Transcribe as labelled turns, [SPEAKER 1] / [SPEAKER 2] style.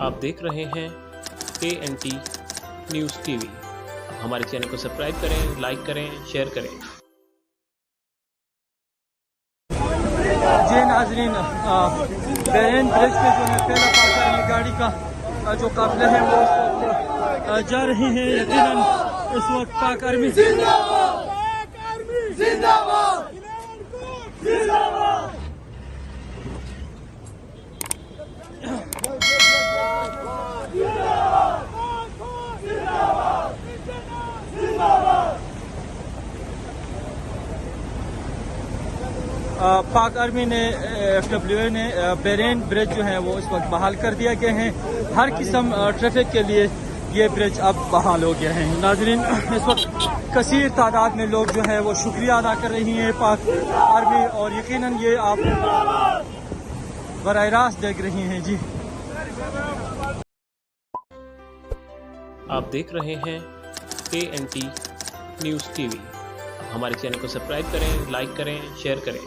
[SPEAKER 1] आप देख रहे हैं KNT न्यूज़ TV। हमारे चैनल को सब्सक्राइब करें, लाइक करें, शेयर करें।
[SPEAKER 2] जी नाजरीन, बहरीन ब्रिज पे जो है पहला पाक गाड़ी का जो काफिला है वो इस वक्त जा रही है। यकीनन इस वक्त पाक आर्मी पाक आर्मी ने FWA ने बहरीन ब्रिज जो है वो इस वक्त बहाल कर दिया गया है। हर किस्म ट्रैफिक के लिए ये ब्रिज अब बहाल हो गया है। नाजरीन, इस वक्त कसीर तादाद में लोग जो है वो शुक्रिया अदा कर रही हैं पाक आर्मी, और यकीनन ये आप बराह रास्त देख रही हैं। जी
[SPEAKER 1] आप देख रहे हैं KNT न्यूज़ TV। हमारे चैनल को सब्सक्राइब करें, लाइक करें, शेयर करें।